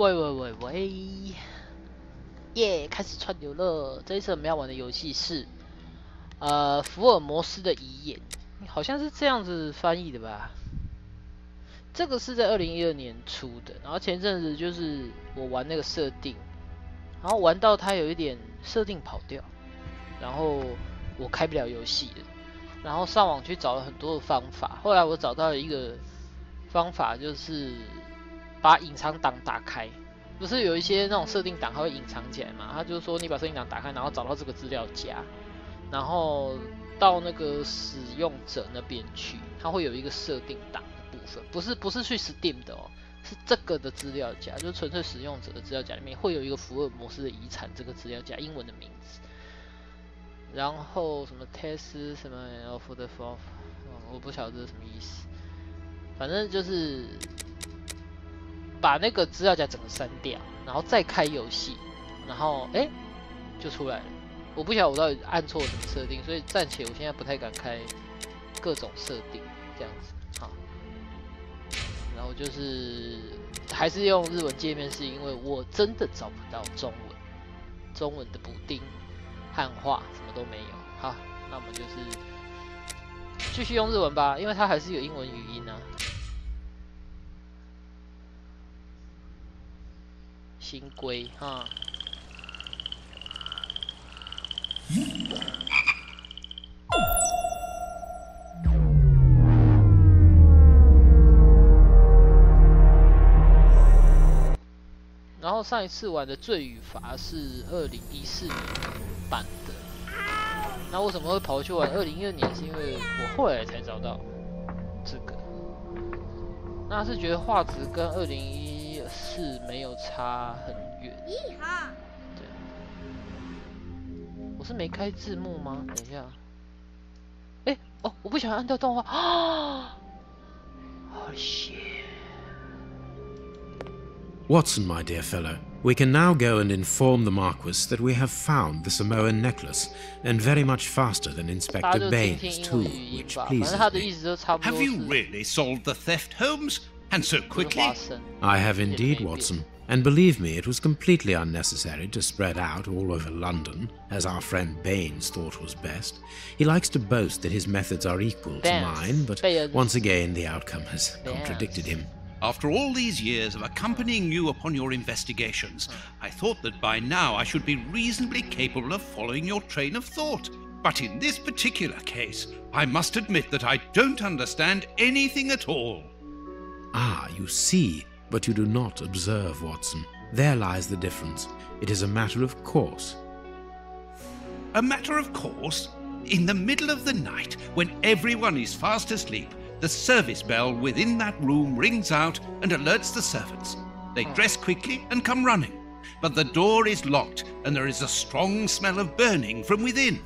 喂，耶！开始串流了。这一次我们要玩的游戏是，福尔摩斯的遗言，好像是这样子翻译的吧？这个是在2012年出的，然后前阵子就是我玩那个设定，然后玩到它有一点设定跑掉，然后我开不了游戏了，然后上网去找了很多的方法，后来我找到了一个方法，就是把隐藏档打开。不是有一些那种设定档它会隐藏起来嘛？他就是说你把设定档打开，然后找到这个资料夹，然后到那个使用者那边去，它会有一个设定档的部分，不是去 Steam 的哦，是这个的资料夹，就是纯粹使用者的资料夹里面会有一个福尔摩斯的遗产这个资料夹英文的名字，然后什么 test 什么 of the fourth，我不晓得这是什么意思，反正就是把那个资料夹整个删掉，然后再开游戏，然后就出来了。我不晓得我到底按错什么设定，所以暂且我现在不太敢开各种设定这样子。好，然后就是还是用日文界面，是因为我真的找不到中文的补丁、汉化什么都没有。好，那我们就是继续用日文吧，因为它还是有英文语音啊。新规哈。然后上一次玩的罪与罚是2014年版的，那为什么会跑去玩2012年？是因为我后来才找到这个。那是觉得画质跟2014没有差很远。对，我是没开字幕吗？等一下，我不想按掉动画啊！好shit。Watson, my dear fellow, we can now go and inform the Marquis that we have found the Samoan necklace, and very much faster than Inspector Baines too, which pleases me. Have you really solved the theft, Holmes? And so quickly? I have indeed, Watson. And believe me, it was completely unnecessary to spread out all over London, as our friend Baines thought was best. He likes to boast that his methods are equal to mine, but once again the outcome has contradicted him. After all these years of accompanying you upon your investigations, I thought that by now I should be reasonably capable of following your train of thought. But in this particular case, I must admit that I don't understand anything at all. Ah, you see, but you do not observe, Watson. There lies the difference. It is a matter of course. A matter of course? In the middle of the night, when everyone is fast asleep, the service bell within that room rings out and alerts the servants. They dress quickly and come running, but the door is locked and there is a strong smell of burning from within.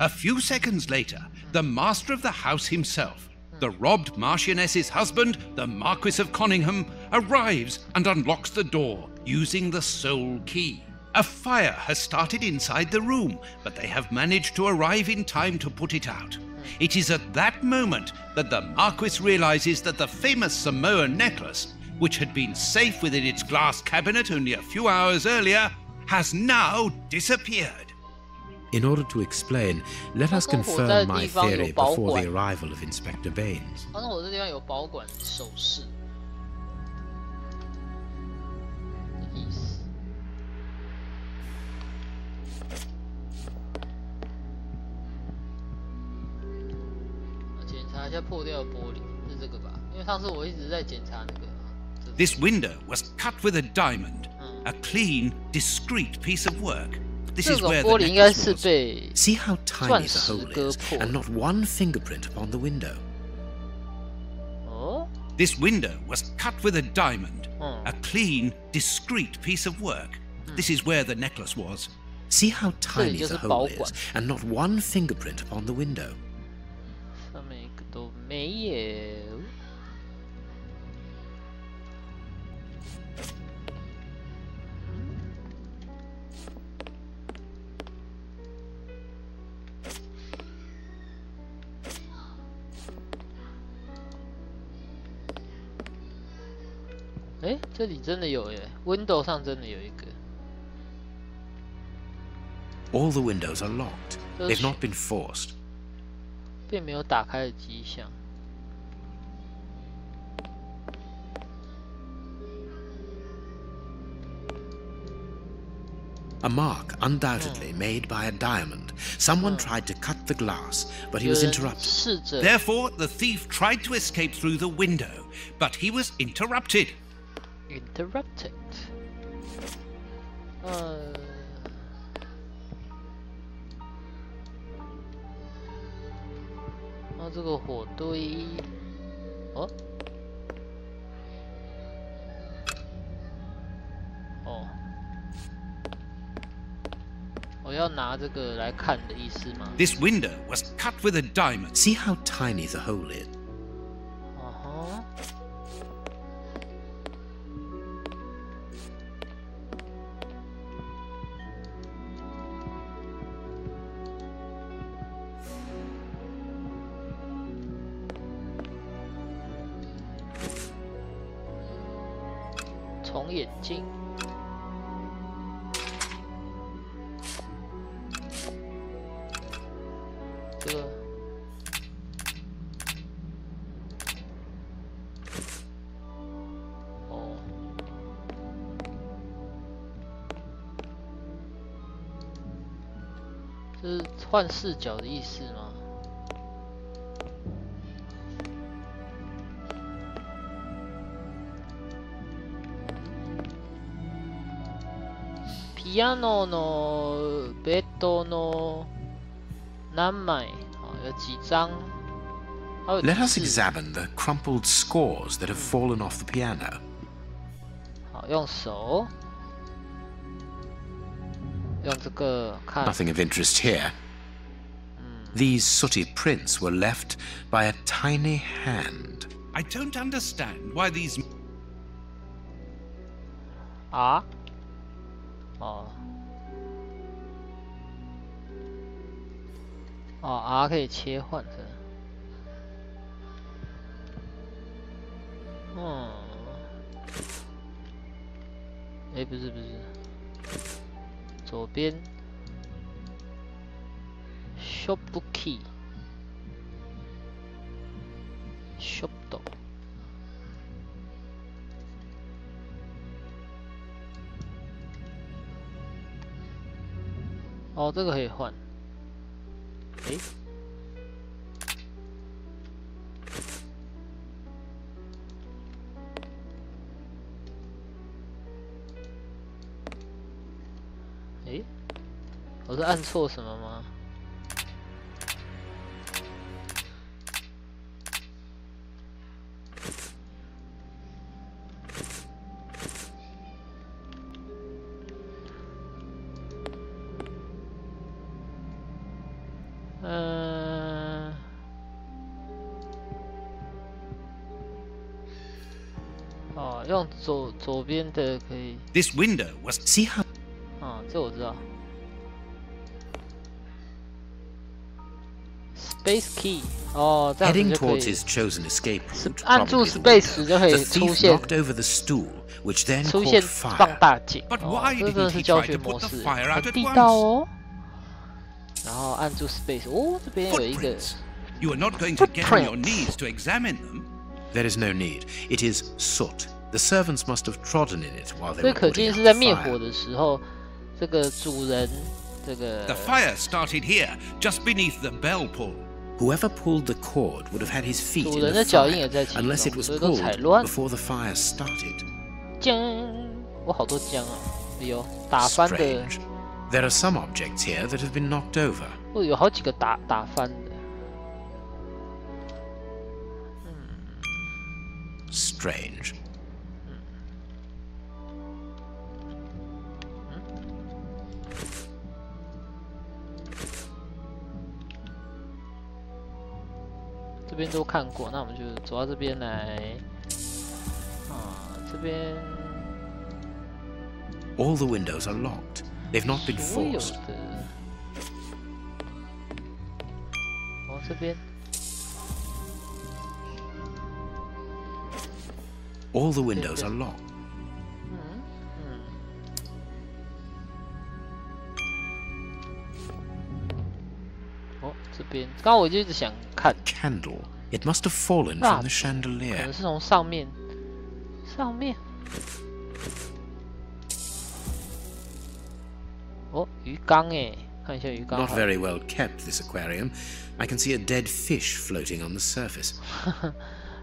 A few seconds later, the master of the house himself, the robbed Marchioness's husband, the Marquis of Conyngham, arrives and unlocks the door using the sole key. A fire has started inside the room, but they have managed to arrive in time to put it out. It is at that moment that the Marquis realizes that the famous Samoan necklace, which had been safe within its glass cabinet only a few hours earlier, has now disappeared. In order to explain, let us confirm my theory before the arrival of Inspector Baines. 好像我这地方有保管首饰的意思。检查一下破掉的玻璃，是这个吧？因为上次我一直在检查那个。This window was cut with a diamond, a clean, discreet piece of work. This is where the necklace was. See how tiny the hole is, and not one fingerprint upon the window. This window was cut with a diamond, a clean, discreet piece of work. This is where the necklace was. See how tiny the hole is, and not one fingerprint upon the window. 上面一个都没有。哎，这里真的有耶 ，Window 上真的有一个。 All the windows are locked. They've not been forced. 并没有打开的迹象。 A mark undoubtedly made by a diamond. Someone tried to cut the glass, but he was interrupted. Therefore, the thief tried to escape through the window, but he was interrupted. Interrupted. 这个火堆，哦，我要拿这个来看的意思吗？ This window was cut with a diamond. See how tiny the hole is. 从眼睛，这个，哦，这是换视角的意思吗？ ピアノのベッドの何枚？有几张？ Let us examine the crumpled scores that have fallen off the piano. 好，用手，用这个看。 Nothing of interest here. These sooty prints were left by a tiny hand. I don't understand why these... 啊？ R 可以切换的。不是，左边 Shop Key Shop 斗。 这个可以换。我是按错什么吗？用左边的可以。 This window was... See how... 这我知道。Space Key， 这样子 Heading 就可 towards 以。 his chosen escape route, 按住 probably the Space window, 就可以 the 出 thief 现 knocked over the stool, which then 出 caught 现 fire. 放大镜。 But why 这真的 didn't 是 he 教 try 学 to 模 put the 式， fire 很 out at 地道 once? 哦。然后按住 Space， 这边有一个。 Footprints. You are not going to get on your knees to examine them. There is no need. It is soot. The servants must have trodden in it while they 所以 were 可 putting 见 out 是在 the 灭火 fire. 的时候，这个主人，这个 The fire started here, just beneath the bell pull. Whoever pulled the cord would have had his feet 主 in 人 the 的脚印 fire 也在其 unless it 中， was 所以都 pulled 踩乱。 before the fire started. 姜，我好多姜啊！有打翻的， Strange. There are some objects here that have been knocked over. 有好几个打翻的。 Strange. 这边都看过，那我们就走到这边来。这边 All the windows are locked. They've not been 所有 forced. 的，这边 All the windows are locked. 这边，刚刚我就一直想看 Candle. It must have fallen from the chandelier. 可能是从上面。哦，鱼缸哎，看一下鱼缸。 Not very well kept, this aquarium. I can see a dead fish floating on the surface.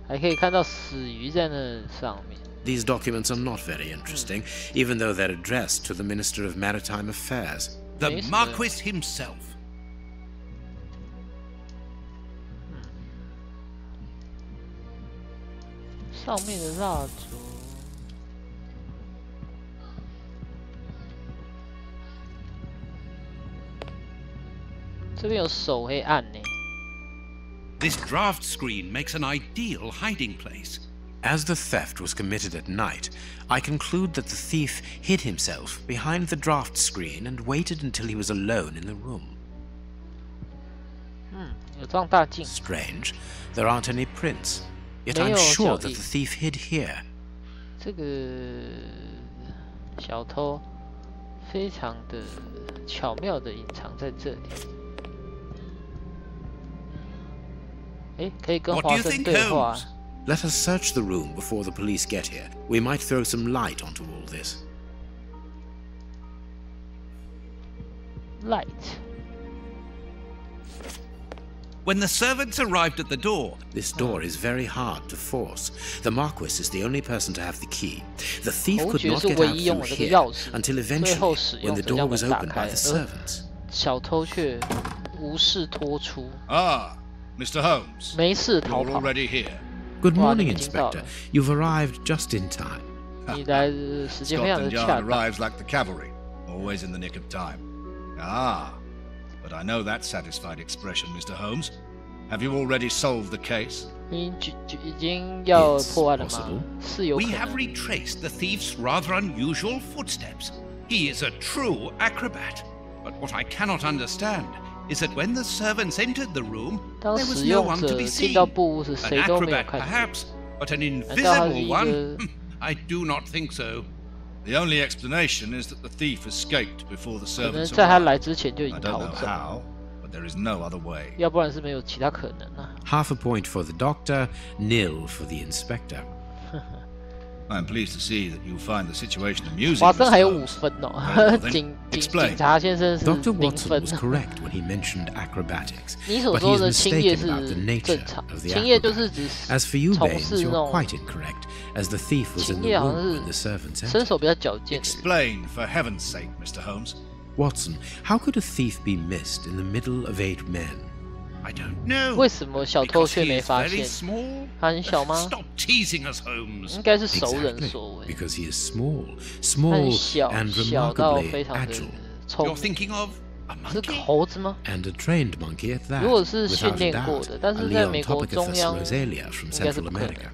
还可以看到死鱼在那上面。 These documents are not very interesting, even though they're addressed to the Minister of Maritime Affairs. The Marquis himself. 上面的蜡烛。 这边有手会按呢。 This draft screen makes an ideal hiding place. As the theft was committed at night, I conclude that the thief hid himself behind the draft screen and waited until he was alone in the room. 有放大镜。 Strange, there aren't any prints. Yet 没 I'm 有 sure 脚 that 印。 the thief hid here. 这个小偷非常的巧妙的隐藏在这里。诶，可以跟 What do 华 you 生 think, 对话。 Holmes? Let us search the room before the police get here. We might throw some light onto all this. Light。 When the servants arrived at the door, This door is very hard to force. The Marquis is the only person to have the key. The thief could not get out through here until eventually, when the door was opened by the servants. 小偷却无事拖出， Ah, Mr. Holmes, 没事逃 you're 跑。 already here. Good Wow, morning, 你们已经到了。 Inspector. You've arrived just in time. 你来的时间非常的 Scotland 恰 Yard 当。 arrives like the cavalry, always in the nick of time. Ah, but I know that satisfied expression, Mr. Holmes. Have you already solved the case? 已经要破案了 It's 吗 possible.？是有可 We 能 have。retraced the thief's rather unusual footsteps. He is a true acrobat. But what I cannot understand is that when the servants entered the room, 当 there was 使 no 用 one to 者 be 进 seen. 到布屋时， An 谁都没有 acrobat, 看见。 perhaps, but an 难道他是 invisible 一 one? 个 I do not think so. The only explanation is that the thief escaped before the 可能 servants 在他来 arrived. 之前就已 I 经 don't 逃 know 走， how, but there is no other way. 要不然是没有其他可能啊。 Half a point for the doctor, nil for the inspector. I am pleased to see that you find the situation amusing. 华生还有 Mr. 5 Holmes. 分哦 Well, then 警察先生是 Dr. 0 Watson 分 was。correct when he mentioned acrobatics, 你所 but he 说 is 的青叶 mistaken 是 about the nature 正常， of the 青叶就是 acrobat. 指 As for you, 从 Baines, 事那 you're 种 quite incorrect, as the thief was in 青 the 叶好 room 像 when the 是 servants 身 entered. 手比较矫健的人。 Explain, for heaven's sake, Mr. Holmes. Watson, how could a thief be missed in the middle of 8 men? I don't know. 为什么小偷 Because 却 he 没 is 发 very 现？ small. 他很小吗？ Stop teasing us, Holmes. 应该是熟人 Exactly, 所为。 because he is small, 他很 small 小， and 小到 remarkably 非常的 agile, 聪 You're 明。 thinking of a 是 monkey? 猴子吗？ and a trained monkey at that. 如果是训 Without a 练过 doubt, 的，但 a 是在美国 Leontopithecus 中央 rosalia from 应该是 Central 不可能。 America.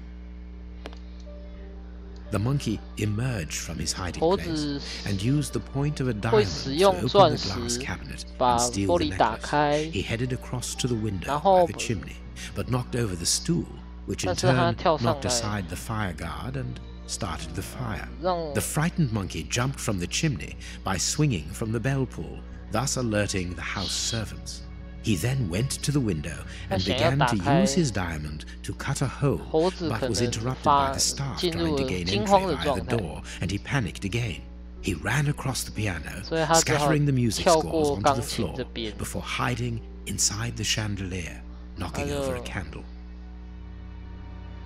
The monkey emerged from his hiding 猴 place 子 and used the point of a 会 diamond 使 to 用 open 钻 the 石 glass cabinet 把 and steal 玻 the 璃打 necklace. 开， He headed across to the window 然后 by the chimney, but knocked over the stool, which in 但是他 turn 跳上 knocked 来 aside the fire guard and started the fire. 让 The frightened monkey jumped from the chimney by swinging from the bell pull, thus alerting the house servants. He then went to the window and 他想要 began 打 to 开 use his diamond to cut a hole, 猴子 but 可 was 能 interrupted by 发 the staff 进 trying 入 to 了 gain 惊 entry 慌的 via 状 the 态， door, and he panicked again. He ran across the piano, 所以他只好 scattering the music 跳 scores 过 onto 钢 the 琴 floor 这边， before hiding inside the chandelier, knocking 他就 over a candle.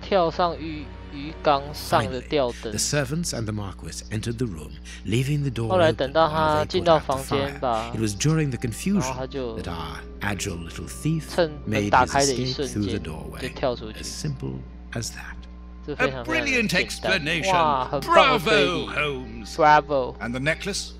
跳上鱼缸上的 Finally, 吊灯 the。servants and the Marquis entered the room, leaving the door 后来 open 等到 while 他 they 进 put 到 out the 房间 fire. 吧 It was during the 然 confusion 后他就 that our agile little thief 趁门 made 打 his 开的一 escape 瞬 through the 间就 doorway. 跳出去 As，simple as that. 这非 A 常非常的 brilliant 简单。 explanation. 哇，很棒的推 Bravo, 理 Holmes. ，Bravo。 And the necklace?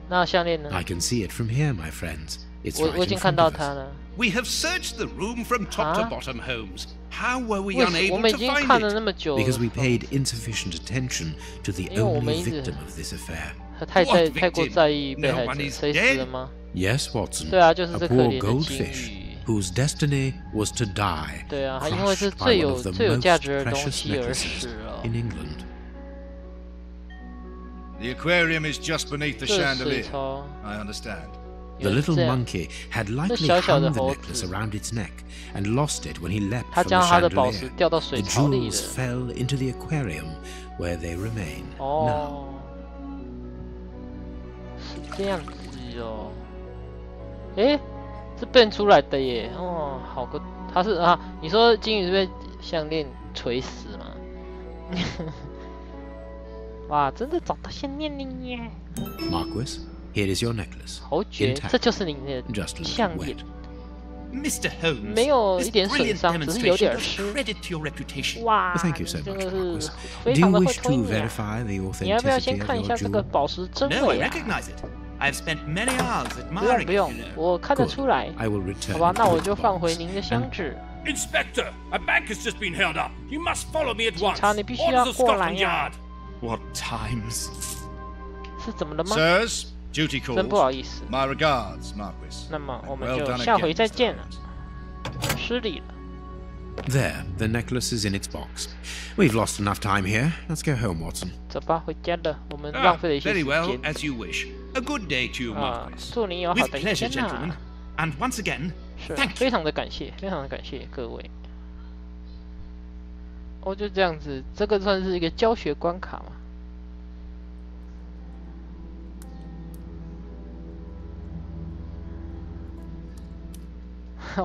那项链呢？ I can see it from here, my friends. It's 我 right 已 in 经看 front 到 of 它 us. 了。 We have searched the room from top to Huh? bottom, Holmes. How were we 为什我 unable 们已 to 经 find 看了那 it? 么久了， Because we paid insufficient attention to the 因为我们 only 一直 victim of this affair. 太 What 太过 victim? 在意被 No 害 one 者， is 谁死 dead. 了吗？ Yes, Watson. 对啊，就是 A 这可 poor 怜的金 goldfish 鱼。 whose destiny was to die, 对啊，他因为是 crushed by 最 one 有 of the 最有 most 价值的东 precious 西而 necklaces 死了。 in England. The aquarium is just beneath the 这水 chandelier. 槽， I understand. The little 这样 monkey had 这 likely 小小的 hung the 猴 necklace 子， around its neck and lost it when he leapt 他 from 将 the 他的宝石 chandelier. 掉到水 The 槽里 jewels 了。 fell into the aquarium, where they remain now. 哦，是这样子哦。诶，是变出来的耶。哦，好个，他是啊，你说金鱼是被项链锤死吗？哇，真的找到项链了耶！ Marquis, here is your necklace. 侯爵， Intact. 这就是你的 Just a little 项链。 wet. Mr. Holmes, 没有 this 一点损 brilliant 伤，只是有 demonstration 点 does 湿。 credit to your reputation. 哇， Well, thank you so 真 much, 的是 Marquis. 非 Do 常 you 的会 wish 推 to 你啊！ verify the 你要不要先 authenticity 看 of 一 your 下这个 jewel? 宝石真 No, 伪 I 啊？ recognize it. I've spent many hours 不用 admiring 不用 it, you，know. 我看得出来。 I will return 好吧， it 那 to 我 its 就放回 box. 您的箱子。 Inspector, a bank has just been held up. You must follow me at 警 once. 察，你必须 Orders 要 of 过来 Scotland 呀！ Yard. What times? 是怎么了吗？ Sirs, duty 真不好 calls. 意思。 My regards, Marquis. 那么我们 Well 就 done 下回 again, 再 Mr. 见了， Holmes. 失礼了。 There, the necklace is in its box. We've lost enough time here. Let's go home, Watson. 走吧，回家了。我们 Ah, 浪费了一些 very 时 well, 间 as you wish. A good day to you, 啊， Marquis. 祝你有好 With 的一 pleasure, 天 gentlemen. 呐！ And once again, 是， thank 非 you. 常的感谢，非常的感谢各位。哦，就这样子，这个算是一个教学关卡嘛？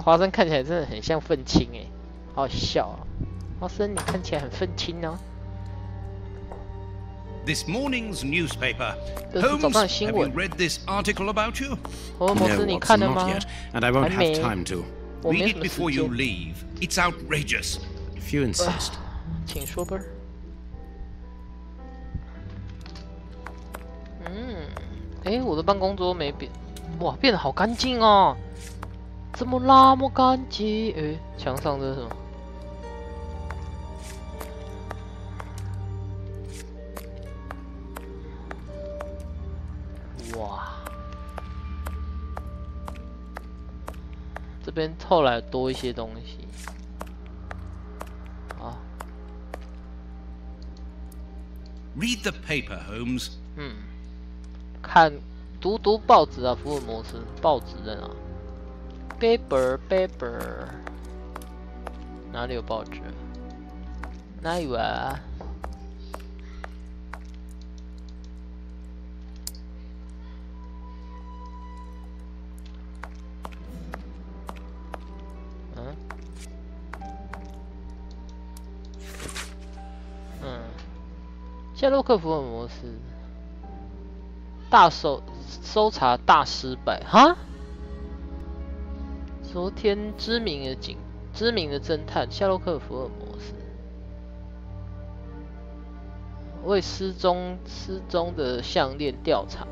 华生看起来真的很像愤青哎，好好笑啊！华生，你看起来很愤青哦。 This morning's newspaper. 这是早 Holmes, 上的新 have you 闻。 read this article about you? 福尔摩 No, 斯，你看 Watson, 了 not 吗？ yet, and I won't 还没 have time to. 我 Read 没 it 什么时 before you 间。 leave. It's outrageous. If you insist. 请说吧。诶，我的办公桌没变，哇，变得好干净哦，怎么那么干净？诶，墙上这是什么？哇，这边后来多一些东西。啊， Read the paper, Holmes. 看读报纸啊，福尔摩斯报纸在哪 ？paper， 哪里有报纸？哪有啊？夏洛克·福尔摩斯大搜查大失败哈？昨天知名的侦探夏洛克·福尔摩斯为失踪的项链调查。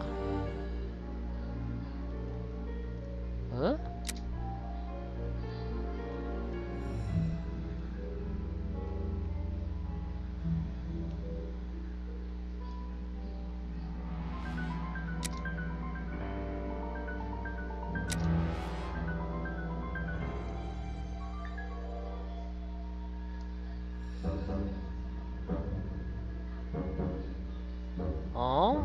哦，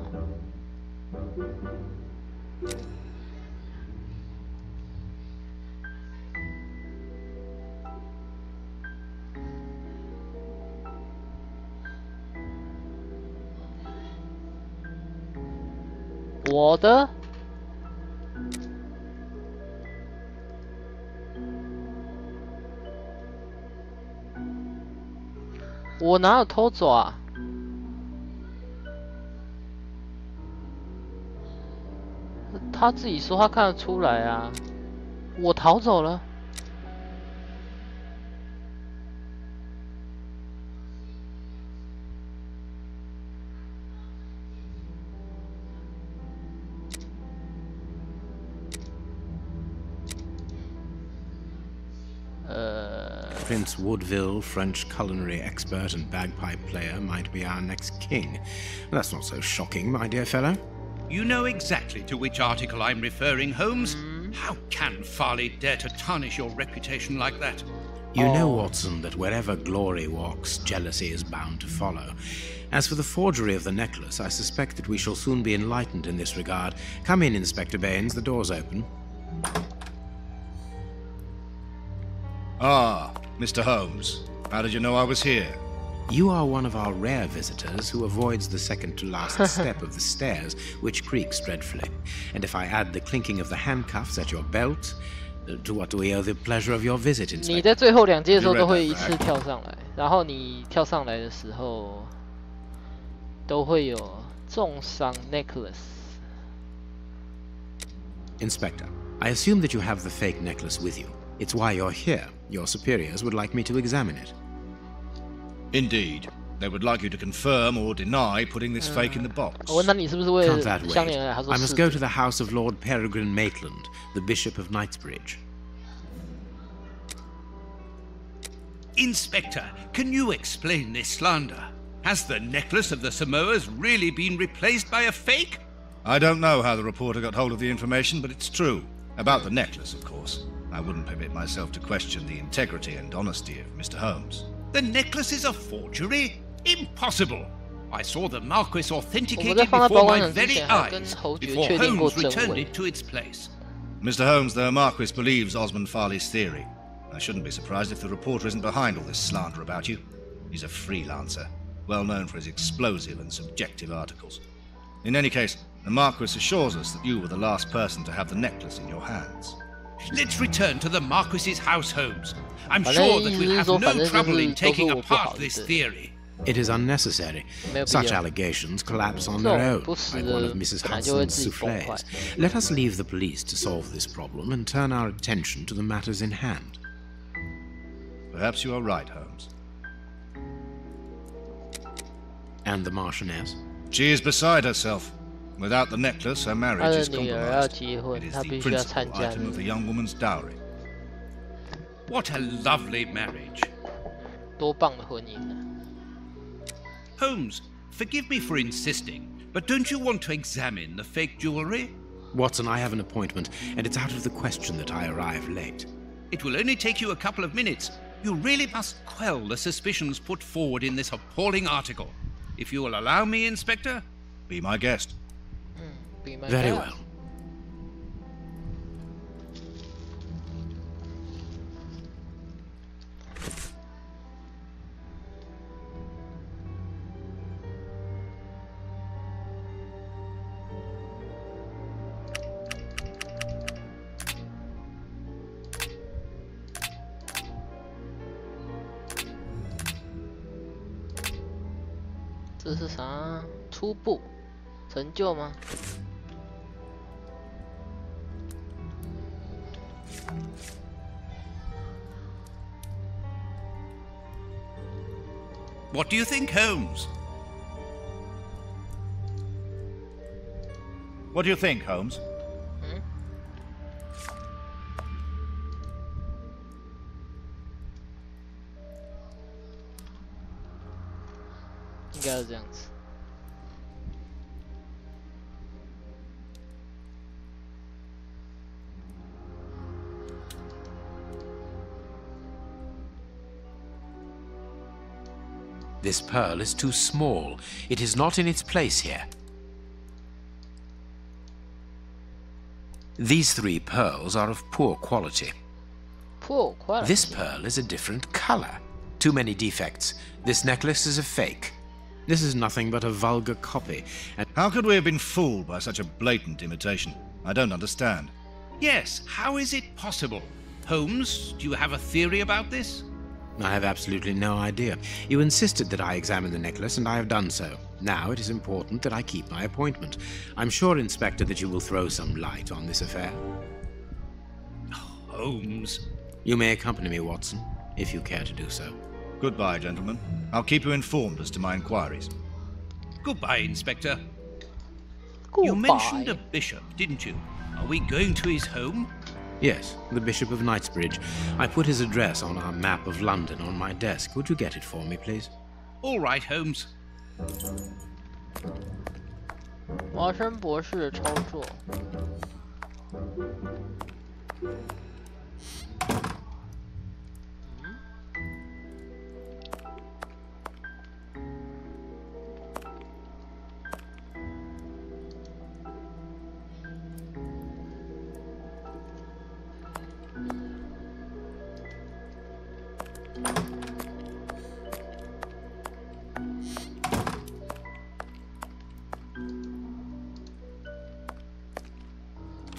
我的。我哪有偷走啊？他自己说他看得出来啊，我逃走了。Prince Woodville, French culinary expert and bagpipe player, might be our next king. That's not so shocking, my dear fellow. You know exactly to which article I'm referring, Holmes. How can Farley dare to tarnish your reputation like that? You know, Watson, that wherever glory walks, jealousy is bound to follow. As for the forgery of the necklace, I suspect that we shall soon be enlightened in this regard. Come in, Inspector Baines, the door's open. Ah, Mr. Holmes. How did you know I was here? You are one of our rare visitors who avoids the second-to-last step of the stairs, which creaks dreadfully. And if I add the clinking of the handcuffs at your belt, to what do we owe the pleasure of your visit, Inspector? 你在最后2阶的时候都会一次跳上来，然后你跳上来的时候都会有重伤 necklace。 Inspector, I assume that you have the fake necklace with you. It's why you're here. Your superiors would like me to examine it. Indeed. They would like you to confirm or deny putting this fake in the box. 我问他你是不是为 Can't 了 that 相 wait? 连而来，他说 I 是 must go to the house of Lord Peregrine Maitland, the Bishop of Knightsbridge. Inspector, can you explain this slander? Has the necklace of the Samoas really been replaced by a fake? I don't know how the reporter got hold of the information, but it's true. About the necklace, of course. I wouldn't permit myself to question the integrity and honesty of Mr. Holmes. The necklace is a forgery? Impossible! I saw the Marquis authenticate 我们在 it 放在 before 保管 my 场之 very 前还跟 eyes, 侯爵 before 确定过 Holmes 真 returned 伪。 it to its place. Mr. Holmes, the Marquis believes Osmond Farley's theory. I shouldn't be surprised if the reporter isn't behind all this slander about you. He's a freelancer, well known for his explosive and subjective articles. In any case, the Marquis assures us that you were the last person to have the necklace in your hands. Let's return to the Marquis's house, Holmes. I'm 反正 sure 意 that 思 we'll 是 have 说， no 反正就 trouble 是 in 都是 taking 我不好 apart 的， this 对。 theory. It is unnecessary. 没有必 Such 要。 allegations collapse on 这 their 种 own, 不实 like one 的 of Mrs. 本来就会 Hudson's 自己崩坏。 souffles. Let us leave the police to solve this problem and turn our attention to the matters in hand. Perhaps you are right, Holmes. And the Marchioness? She is beside herself. Without the necklace, her 他 marriage 的 is 女儿要 compromised. 结婚， It is 他 the 必须要 principal 参加 item 那 of the 个 young woman's dowry. What a lovely marriage. 多棒的婚姻啊！ Holmes, forgive me for insisting, but don't you want to examine the fake jewellery? Watson, I have an appointment, and it's out of the question that I arrive late. It will only take you a couple of minutes. You really must quell the suspicions put forward in this appalling article. If you will allow me, Inspector. Be my guest. Be my Very guest. well. “这是啥？初步成就吗？ What do you think, Holmes? What do you think, Holmes? 应该是这样子。 This pearl is too small. It is not in its place here. These 3 pearls are of poor quality. Poor quality. This pearl is a different color. Too many defects. This necklace is a fake. This is nothing but a vulgar copy. And How could we have been fooled by such a blatant imitation? I don't understand. Yes, how is it possible? Holmes, do you have a theory about this? I have absolutely no idea. You insisted that I examine the necklace, and I have done so. Now it is important that I keep my appointment. I'm sure, Inspector, that you will throw some light on this affair. Holmes. You may accompany me, Watson, if you care to do so. Goodbye, gentlemen. I'll keep you informed as to my inquiries. Goodbye, Inspector. Goodbye. You mentioned a bishop, didn't you? Are we going to his home? Yes, the Bishop of Knightsbridge. I put his address on our map of London on my desk. Would you get it for me, please? All right, Holmes. 华生博士的操作。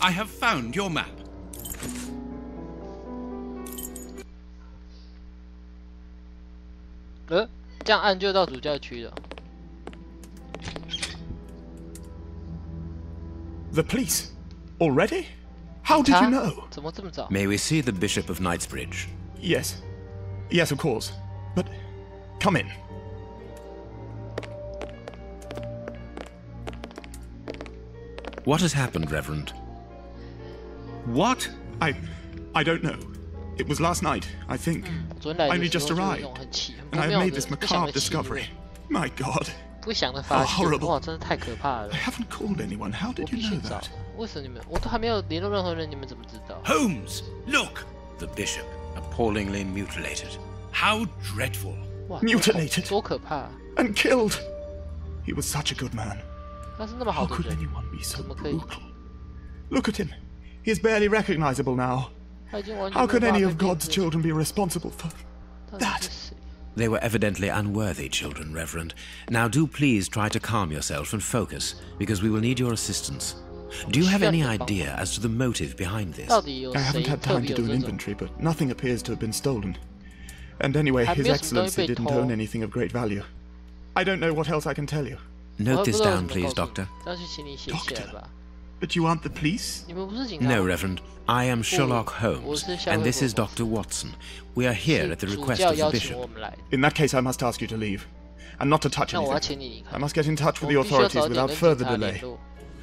I have found your map. 这样按就到主教区了。The police? Already? How did you know? 怎么这么早？ May we see the Bishop of Knightsbridge? Yes. Yes, of course. But come in. What has happened, Reverend? What? I don't know. It was last night, I think. 昨天来 I 的 only 时 just 候就有 arrived, 一种很奇、很 and 不 I have 妙 made 的 this 不祥 macabre 的气 discovery. 味， My God. 不祥的发 Oh, 现， horrible. 哇，真的太可怕了 I！haven't called anyone. How 我 did 必 you 须 know 找 that?，为什么你们我都还没有联络任何人，你们怎么知道？ Holmes, look! The Bishop, appallingly mutilated. How dreadful. 哇， Mutilated 多可怕！ and killed. He was such a good man. 他是那么好 How 的 could 人， anyone be so 怎么可以？ brutal? Look at him. He is barely recognizable now. 他已经完全 How 没有 could 办法 any 被 of 辨 God's 识 children be responsible for 到底 that? 是谁？ They were evidently unworthy children, Reverend. Now do please try to calm yourself and focus, because we will need your assistance. Do you have any idea as to the motive behind this? 到底有 I 谁 haven't had 特 time 别 to 有 do 这 an 种？ inventory, but nothing appears to have been stolen. And anyway, 还 His 没有什么东西 Excellency 被 didn't 偷。 own anything of great value. I don't know what else I can tell you. 我 Note 还不 this 知道 down, 怎么 please, 告诉 Doctor. 你，但是请你写起来吧。 But you aren't the police? 你们不是警察 No, 吗？ Reverend. I am Sherlock Holmes, and this is Dr. Watson. We are here at the 是 request 主教 of the 邀请我 Bishop. 们来的， In that case, I must ask you to leave. And not to touch 那我要 anything. 请你离开 I。must get in touch 我 with the 必须要早 authorities 点 without 跟 further 警察 delay. 联络。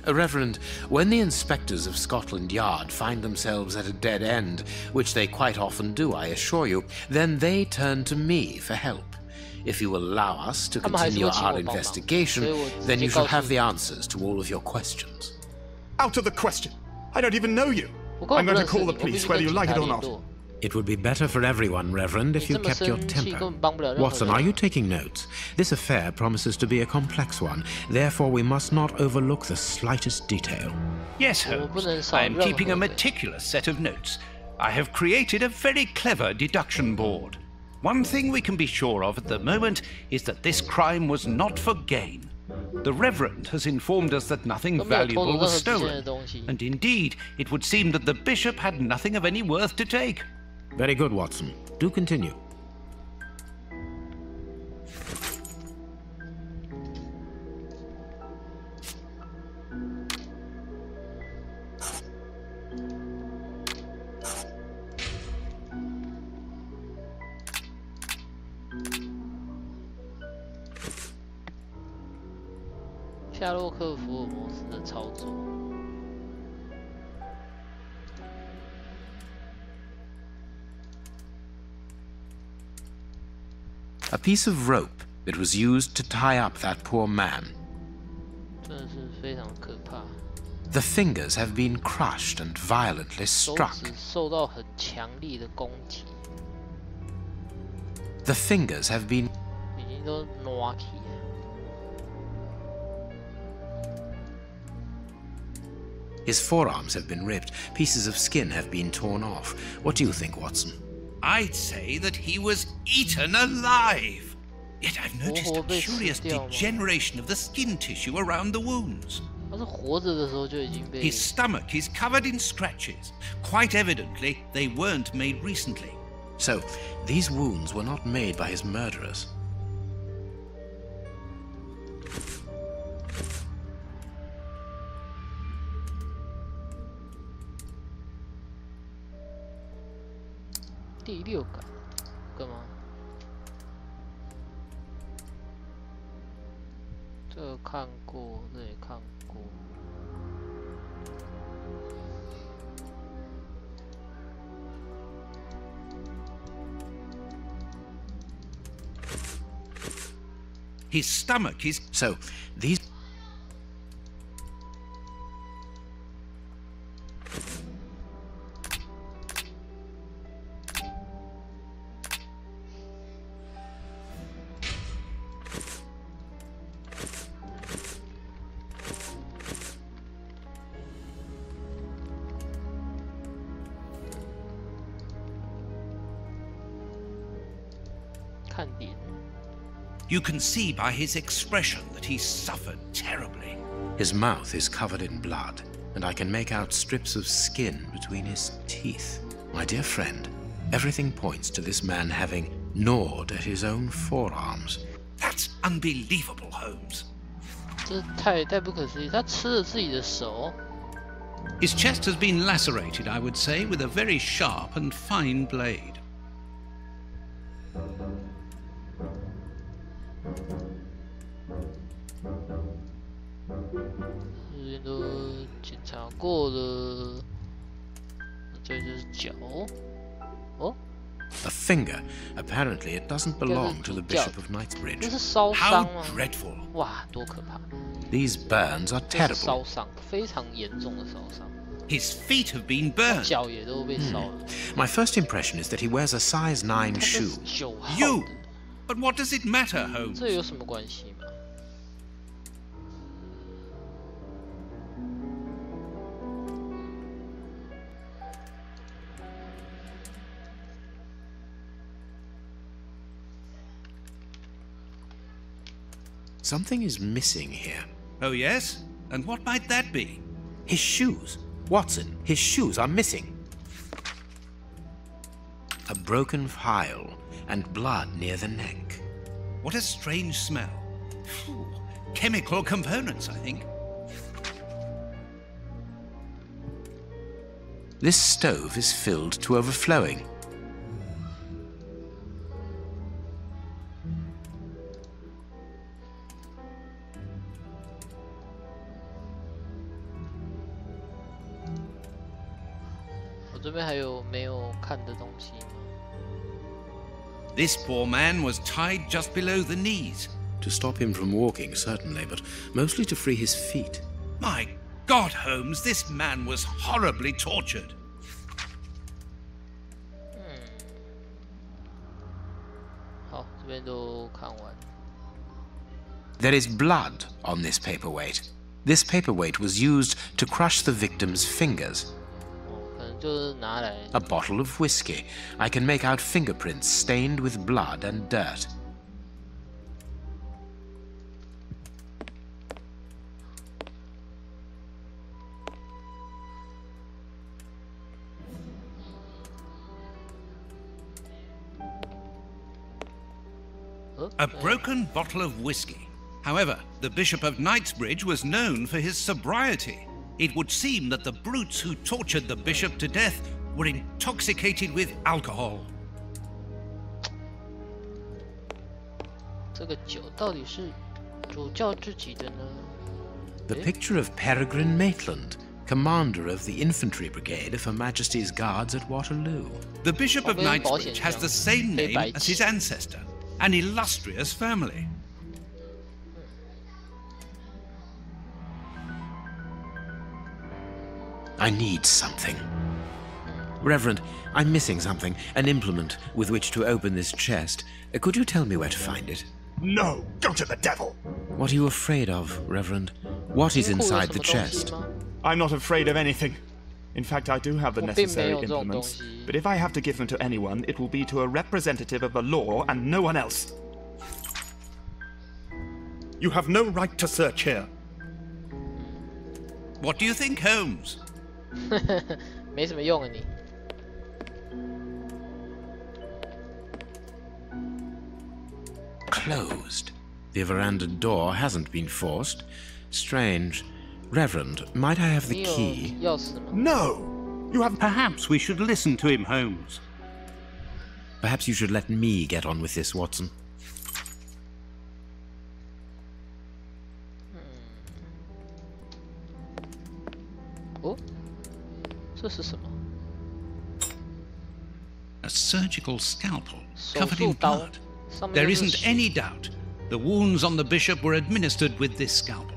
Reverend, when the inspectors of Scotland Yard find themselves at a dead end, which they quite often do, I assure you, then they turn to me for help. If you will allow us to 他们还是 continue 会请我 our 帮忙， investigation, 所以我直 then 接 you 告 shall 诉 have 你 the answers to all of your questions. Out of the question. I don't even know you. 我根 I'm 本不 going 认 to 识 call 你， the 我必 police 须 whether 跟 you 警 like 察 it or 联 not. 络。 It would be better for everyone, Reverend, 你 if 这 you 么 kept your 生气， temper. 根本帮不了任何 Watson, are 人。 you taking notes? This affair promises to be a complex one. Therefore, we must not overlook the slightest detail. Yes, 我们不 Holmes. 能少 I am 任 keeping a 何人。 meticulous set of notes. I have created a very clever deduction board. One thing we can be sure of at the moment is that this crime was not for gain. The Reverend has informed us that nothing 都没有偷 valuable 走任 was 何值钱的 stolen. 东西。 And indeed, it would seem that the Bishop had nothing of any worth to take. Very good, Watson. Do continue.《夏洛克·福尔摩斯的操作》。 A piece of rope that was used to tie up that poor man. 真的是非常可怕， The fingers have been crushed and violently 手 struck. 指受到很强力的攻击， The fingers have been 已经都挪起了。 His forearms have been ripped. Pieces of skin have been torn off. What do you think, Watson? I'd say that he was eaten alive. Yet I've noticed a curious degeneration of the skin tissue around the wounds. 他是活着的时候就已经被 His stomach is covered in scratches. Quite evidently, they weren't made recently. So, these wounds were not made by his murderers. 第六感，干嘛？这个看过，这也看过。His stomach is So, these... You can see by his expression that he suffered terribly. His mouth is covered in blood. and I can make out strips of skin between his teeth. My dear friend, everything points to this man having gnawed at his own forearms. That's unbelievable, Holmes. 这太不可思议，他吃了自己的手。 His chest has been lacerated, I would say, with a very sharp and fine blade. 这边都检查过了，这就是脚。哦， A finger. Apparently, it doesn't belong to the Bishop of 这 Knightsbridge. 是烧伤 How 吗？ dreadful! 哇，多可怕！ These burns are 这是烧 terrible. 伤，非常严重的烧伤， His feet have been burned. 脚也都被烧了。 My first impression is that he wears a size 9这是 shoe. 9号 You! 的， But what does it matter, Holmes? 这有什么关系吗？ Something is missing here. Oh, yes? And what might that be? His shoes. Watson, his shoes are missing. A broken file and blood near the neck. What a strange smell. Phew. Chemical components, I think. This stove is filled to overflowing. This poor man was tied just below the knees. To stop him from walking, certainly, but mostly to free his feet. My God, Holmes, this man was horribly tortured. There is blood on this paperweight. This paperweight was used to crush the victim's fingers. A bottle of whiskey. I can make out fingerprints stained with blood and dirt. A broken bottle of whiskey. However, the Bishop of Knightsbridge was known for his sobriety. It would seem that the brutes who tortured the bishop to death were intoxicated with alcohol. The picture of Peregrine Maitland, commander of the infantry brigade of Her Majesty's Guards at Waterloo. The Bishop of Knightsbridge has the same name as his ancestor, an illustrious family. I need something. Reverend, I'm missing something, an implement with which to open this chest. Could you tell me where to find it? No, go to the devil! What are you afraid of, Reverend? What is inside the chest? I'm not afraid of anything. In fact, I do have the necessary implements, but if I have to give them to anyone, it will be to a representative of the law and no one else. You have no right to search here. What do you think, Holmes? 没什么用啊你。Closed. The veranda door hasn't been forced. Strange. Reverend, might I have the key? No! You have... Perhaps we should listen to him, Holmes. Perhaps you should let me get on with this, Watson. Oh? 这是什么？ A surgical scalpel covered in blood. There isn't any doubt. The wounds on the bishop were administered with this scalpel.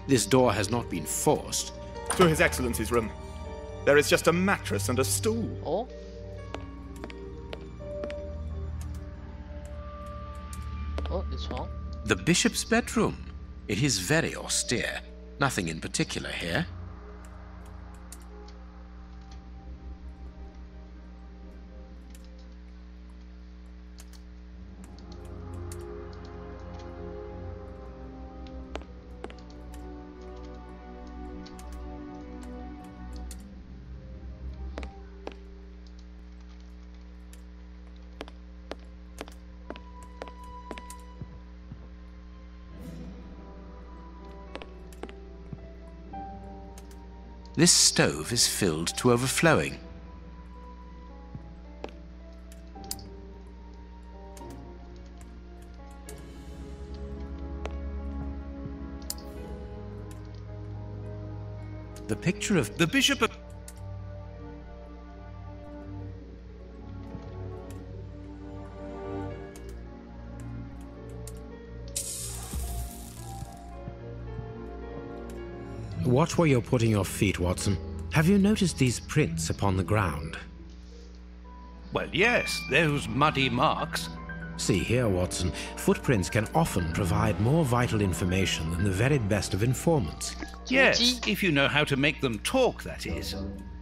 This door has not been forced. To His Excellency's room. There is just a mattress and a stool. Oh? 哦，你的床。The bishop's bedroom. It is very austere. Nothing in particular here. This stove is filled to overflowing. The picture of The bishop of... Watch where you're putting your feet, Watson. Have you noticed these prints upon the ground? Well, yes, those muddy marks. See here, Watson. Footprints can often provide more vital information than the very best of informants. Yes, if you know how to make them talk, that is.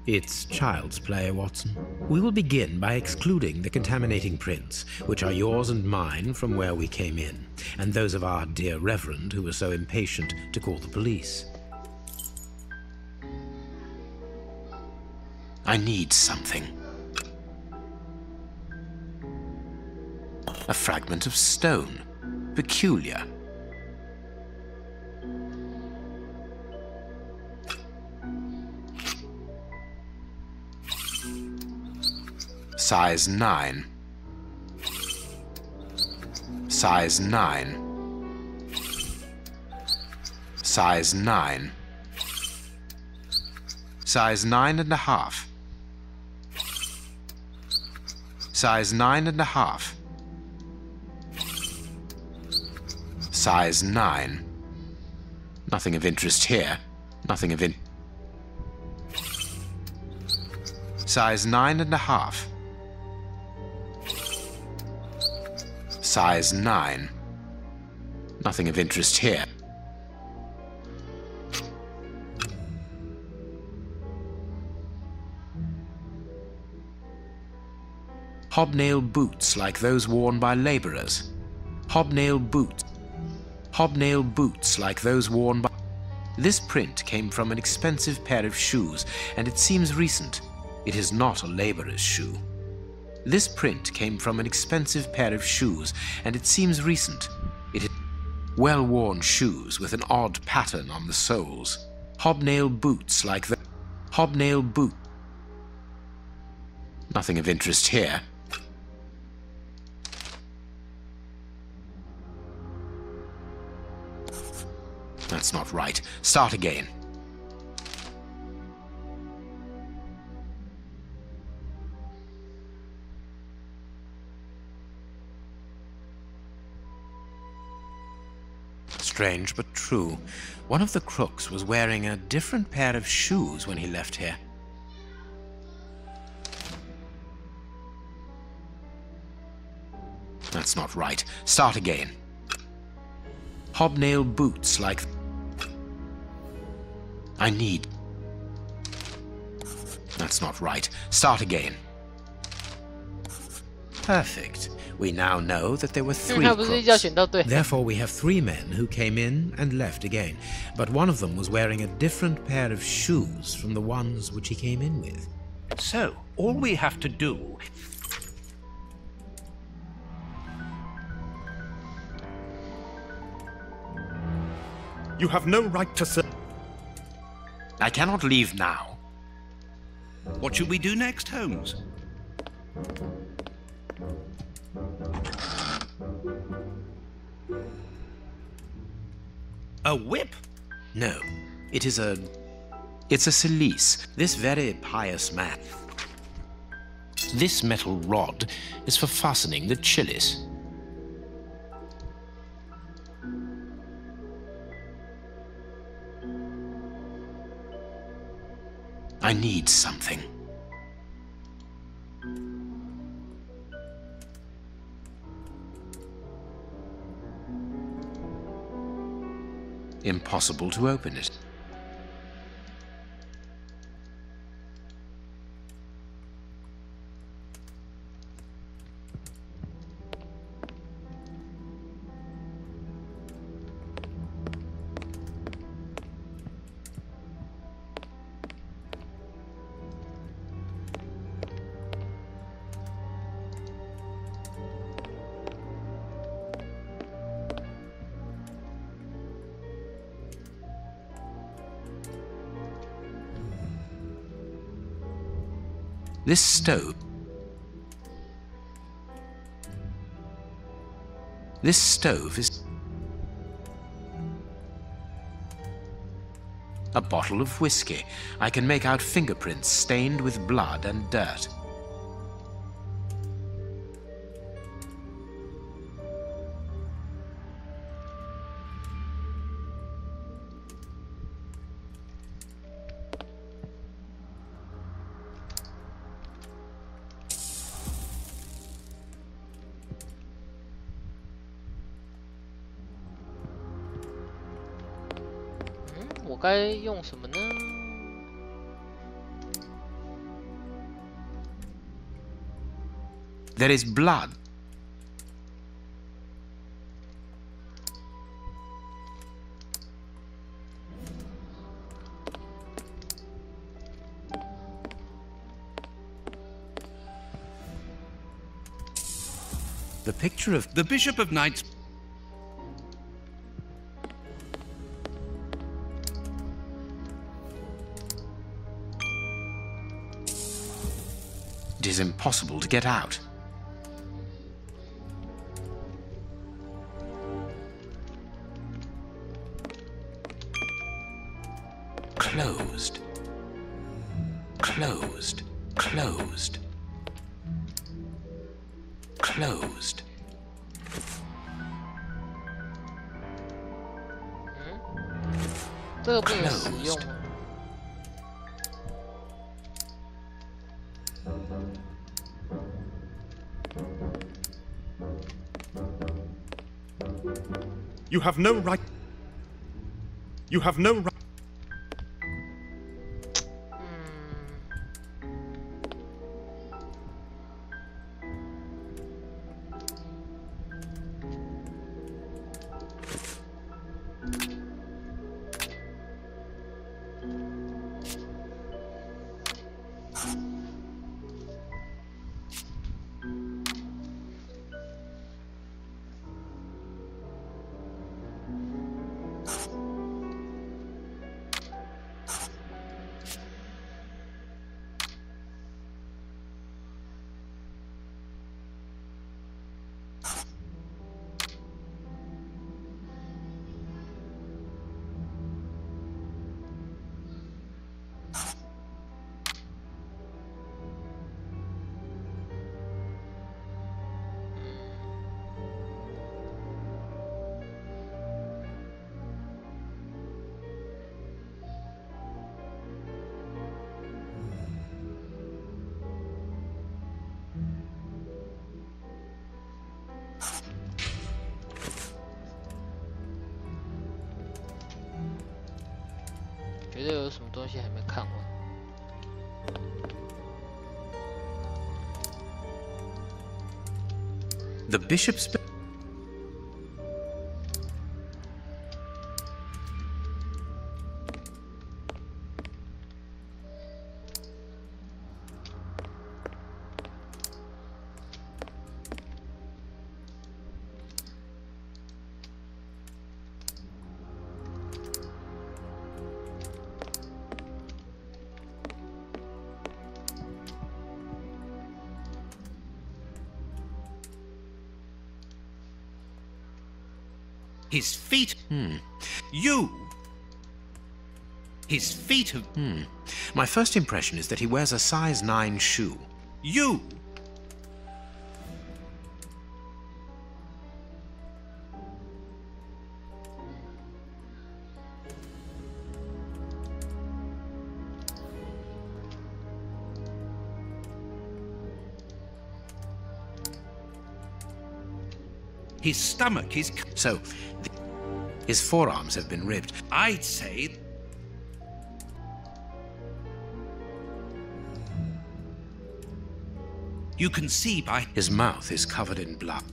It's child's play, Watson. We will begin by excluding the contaminating prints, which are yours and mine from where we came in, and those of our dear Reverend who was so impatient to call the police. I need something. A fragment of stone. Peculiar. Size 9. Size 9. Size 9. Size 9.5. Size 9.5. Size 9. Nothing of interest here. Nothing of Size 9.5. Size 9. Nothing of interest here. Hobnail boots like those worn by laborers. Hobnail boots. Hobnail boots like those worn by... This print came from an expensive pair of shoes, and it seems recent. It is not a laborer's shoe. This print came from an expensive pair of shoes, and it seems recent. It is well-worn shoes with an odd pattern on the soles. Hobnail boots like the... Hobnail boot. Nothing of interest here. That's not right. Start again. Strange but true. One of the crooks was wearing a different pair of shoes when he left here. That's not right. Start again. Hobnail boots like... I need... That's not right. Start again. Perfect. We now know that there were 3 crooks. Therefore, we have 3 men who came in and left again. But one of them was wearing a different pair of shoes from the ones which he came in with. So, all we have to do... You have no right to say... I cannot leave now. What should we do next, Holmes? A whip? No, it is a... It's a cilice. This very pious man. This metal rod is for fastening the chilice. I need something. Impossible to open it. This stove is a bottle of whiskey. I can make out fingerprints stained with blood and dirt.该用什么呢？ There is blood. The picture of the Bishop of Knights. It is impossible to get out. Closed. Closed. Closed. Closed. Closed. You have no right. You have no right. The bishop's... His feet. You. His feet have. My first impression is that he wears a size 9 shoe. You. His stomach is... So... His forearms have been ripped. I'd say... You can see by... His mouth is covered in blood.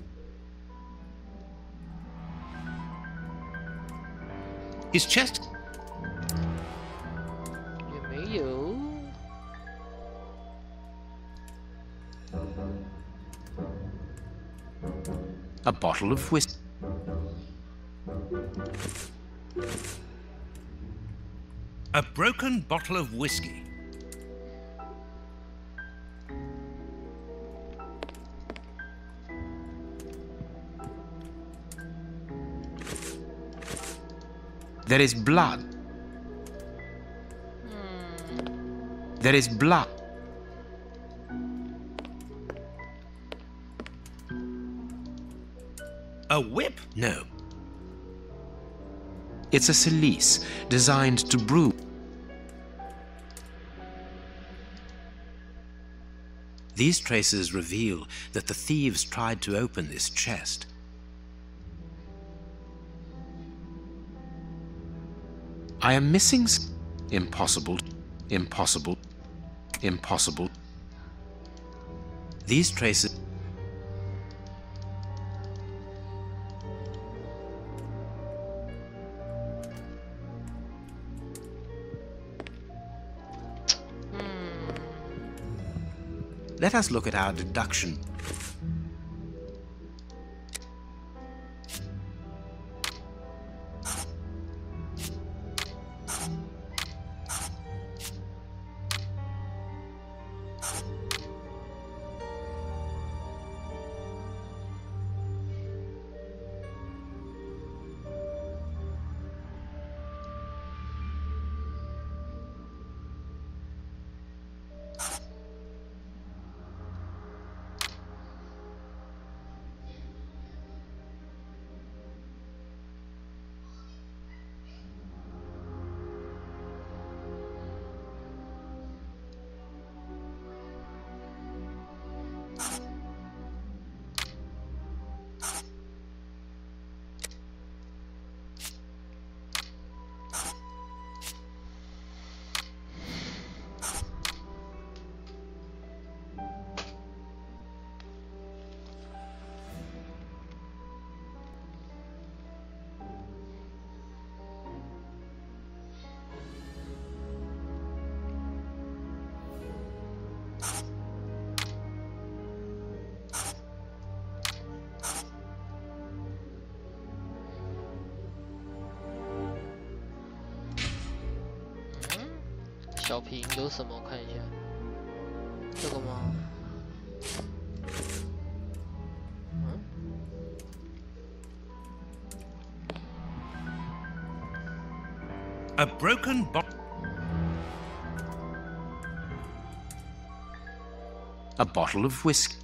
His chest... 也没有。A bottle of whiskey. A broken bottle of whiskey. There is blood. There is blood. A whip? No. It's a silice designed to brew. These traces reveal that the thieves tried to open this chest. I am missing... Impossible. Impossible. Impossible. These traces... Let us look at our deduction. "小瓶有什么？看一下，这个吗？A broken bottle. A bottle of whiskey.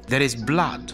There is blood.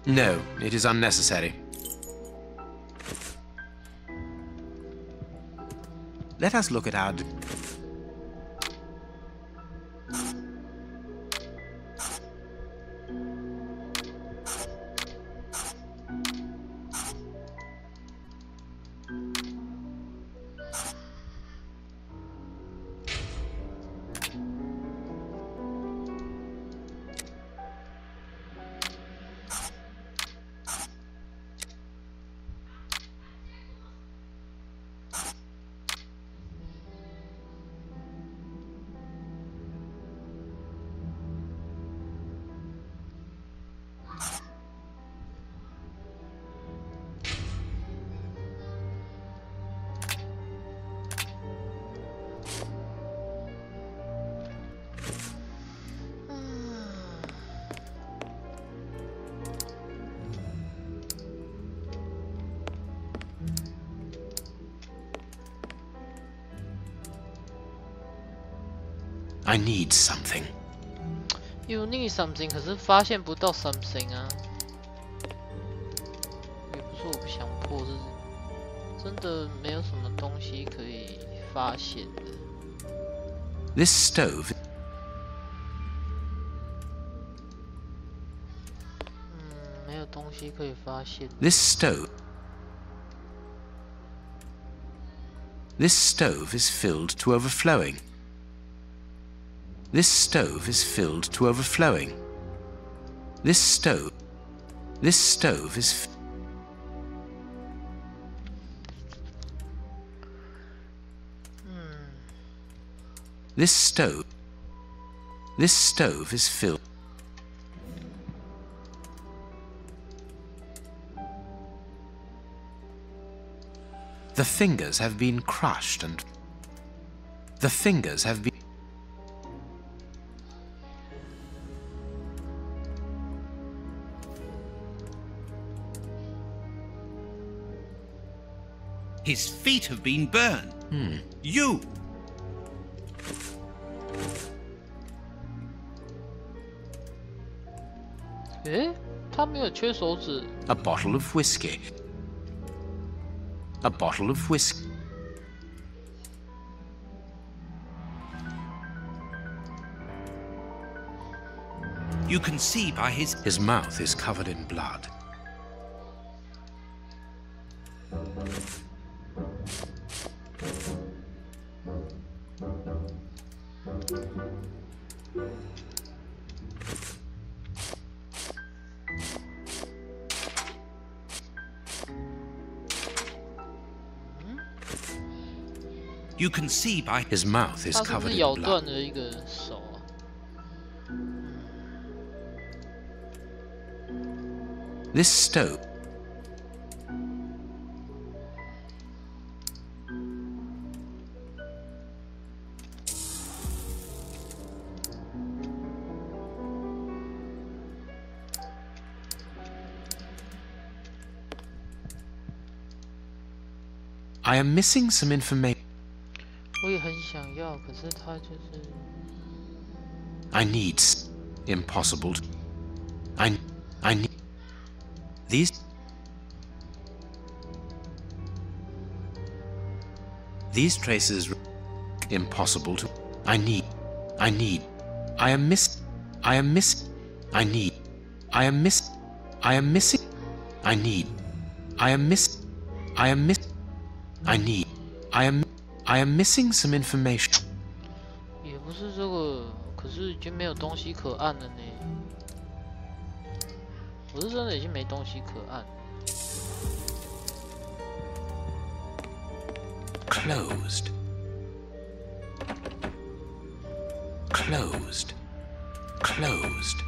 No, it is unnecessary. Let us look at our... I need something. You need something， 可是发现不到 something 啊。也不是我不想破，是真的没有什么东西可以发现的。This stove. 没有东西可以发现。This stove. This stove is filled to overflowing. This stove is filled to overflowing. This stove is... This stove is filled... The fingers have been crushed and... The fingers have been... His feet have been burned. You!他没有缺手指。 A bottle of whiskey. A bottle of whiskey. You can see by his... His mouth is covered in blood. You can see by... His mouth is 他是不 covered 是 in 咬 blood. 断了一个手啊？ This stove... I am missing some information. 我也很想要，可是他就是。 I need... Impossible. I need... These traces... Impossible to... I am missing... I need... I am missing... I am missing... I need... I am missing some information. 也不是这个，可是已经没有东西可按了呢。我是真的已经没东西可按。 Closed. Closed. Closed.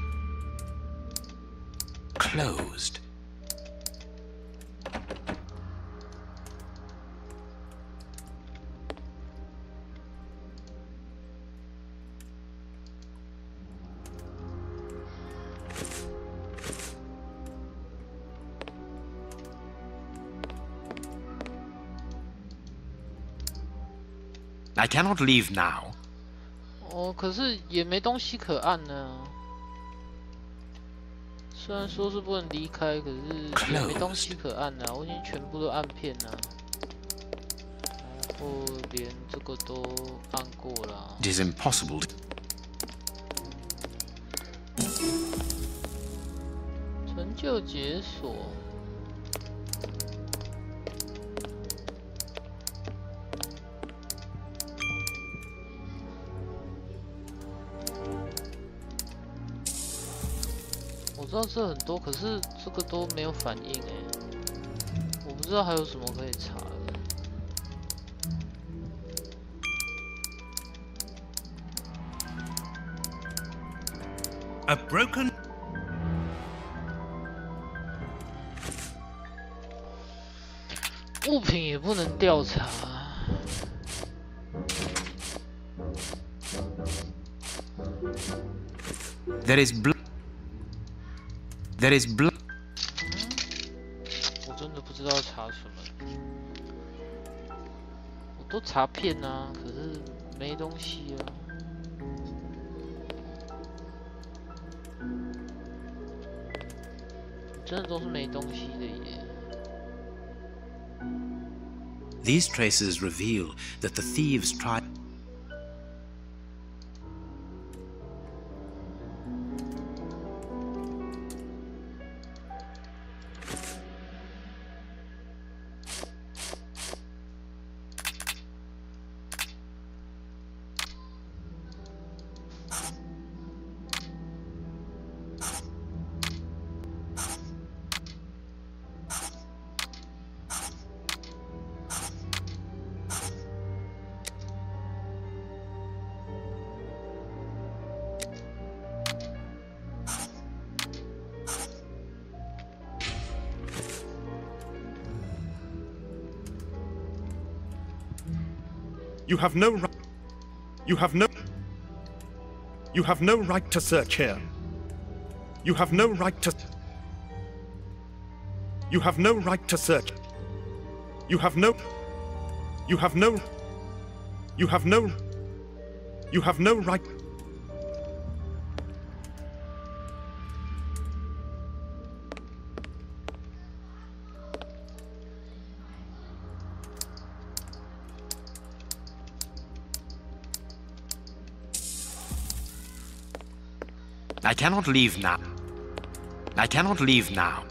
Closed. I cannot leave now. 哦，可是也没东西可按呢。虽然说是不能离开，可是也没东西可按啊，我已经全部都按遍了，然后连这个都按过了。It is impossible to... 成就解锁。我知道这很多，可是这个都没有反应哎，我不知道还有什么可以查的。A broken. 物品也不能调查。There is blood. There is blood. 我真的不知道查什么。我都查遍啊，可是没东西啊。真的都是没东西的耶。These traces reveal that the thieves tried... You have no right. You have no. You have no right to search here. You have no right to. You have no right to search. You have no. You have no. You have no. You have no right. I cannot leave now. I cannot leave now.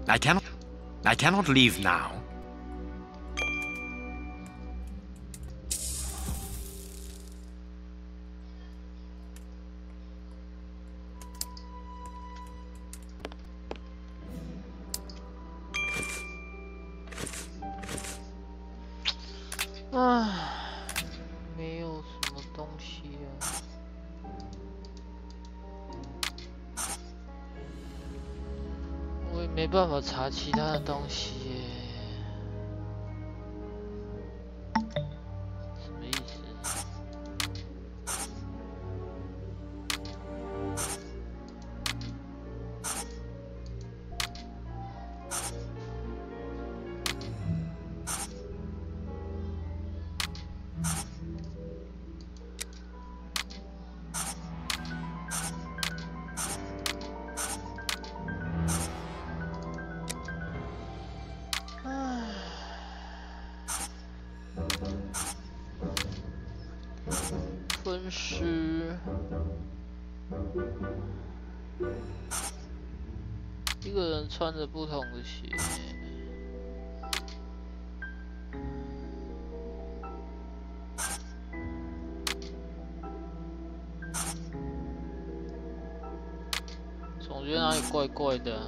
I cannot leave now. Ah, 没有什么东西啊。我也没办法查其他的东西耶。什么意思？分尸，一个人穿着不同的鞋。总觉得哪里怪怪的啊。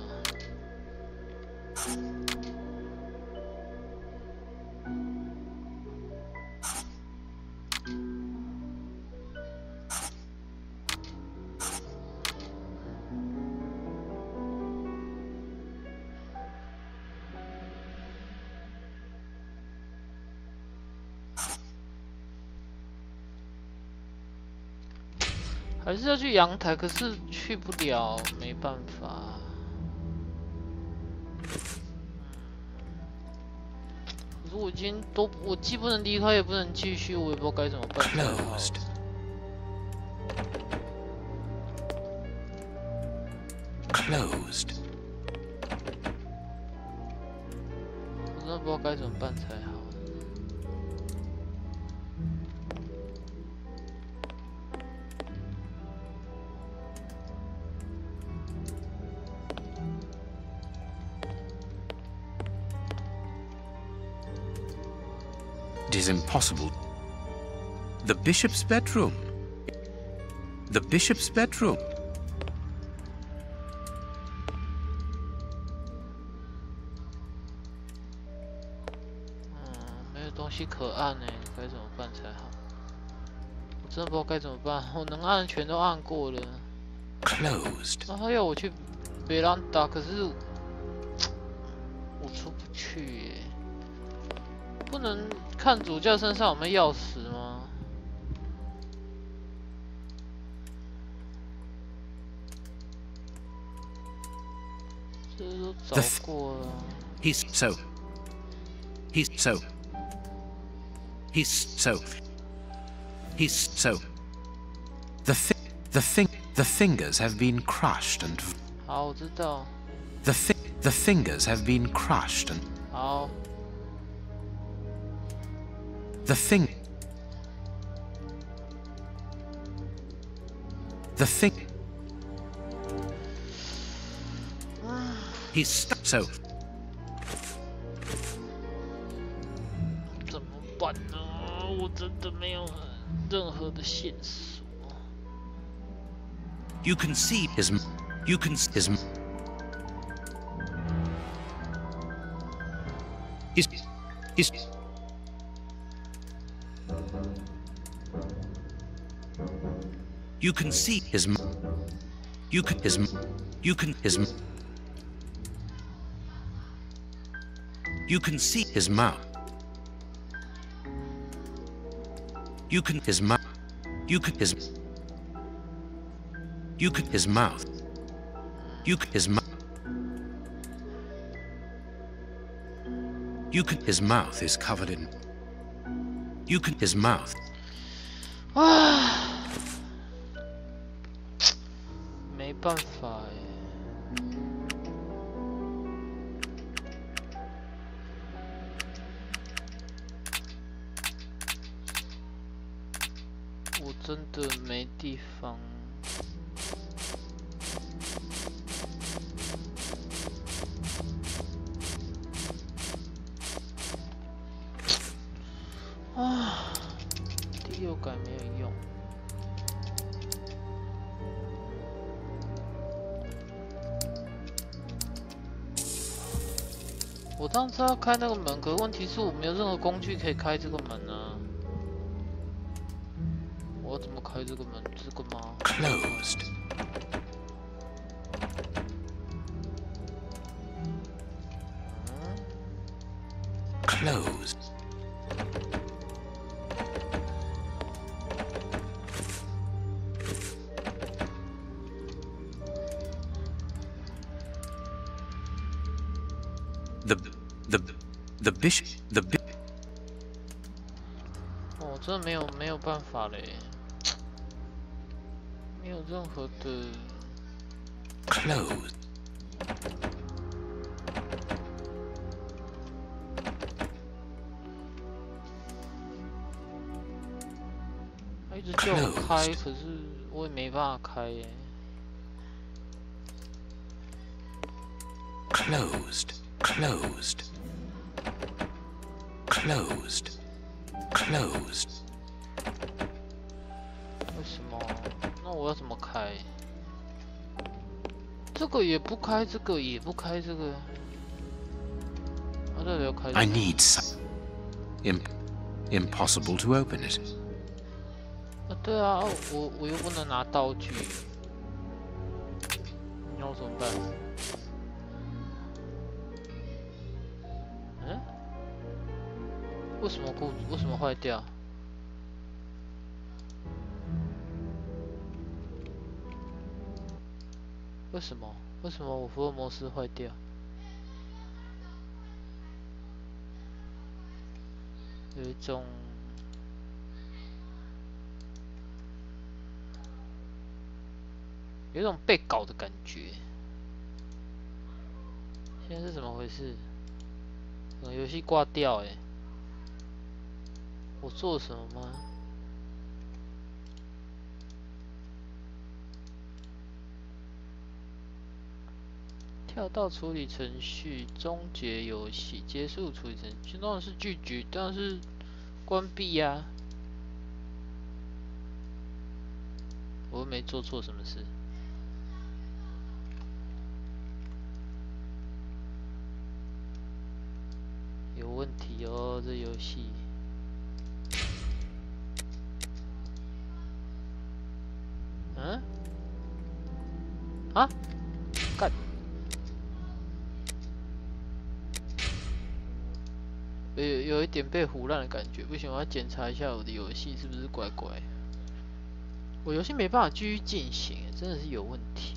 还是要去阳台，可是去不了，没办法。可是我已经都，我既不能离开，也不能继续，我也不知道该怎么办。Closed. 我真的不知道该怎么办才好。It is impossible. The bishop's bedroom. The bishop's bedroom. 没有东西可按呢，该怎么办才好？我真的不知道该怎么办，我能按的全都按过了。Closed. 然后要我去别兰达，可是我出不去耶。不能看主教身上有没有钥匙吗？这都找过了。He's so. He's so. He's so. He's so. The fingers have been crushed and. 好，我知道。The fingers have been crushed and. 好。The fingers He's stuck. So. 怎么办呢？我真的没有任何的线索。You can see his. You can see his. His. You can see his. You can his. You can his. You can see his mouth. You can his mouth. You can his. You can His mouth. You can His mouth. You can His mouth is covered in. You can His mouth. 啊，没办法耶。我真的没地方。啊，第六感没有用。我当时要开那个门，可是问题是我没有任何工具可以开这个门啊。我要怎么开这个门？这个吗 Closed. Closed. The bishop. The bishop. 哦，真的没有办法嘞，没有任何的。Closed. 他一直叫我开，可是我也没办法开耶。Closed. Closed. Closed. Closed. 为什么？那我要怎么开？这个也不开，这个也不开，这个。到底要开？ I need some. Impossible to open it. 啊，对啊，我又不能拿道具，那我怎么办？嗯？为什么坏掉？为什么我福尔摩斯坏掉？有一种被搞的感觉。现在是怎么回事？游戏挂掉哎！我做什么吗？跳到处理程序，终结游戏，结束处理程序，当然是拒绝，当然是关闭呀、我又没做错什么事。有问题哦，这游戏。嗯？啊？干！有一点被唬烂的感觉，不行，我要检查一下我的游戏是不是怪怪。我游戏没办法继续进行，真的是有问题，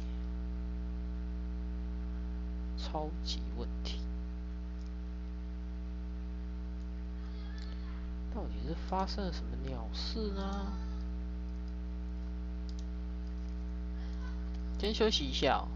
超级问题。到底是发生了什么鸟事呢？先休息一下哦。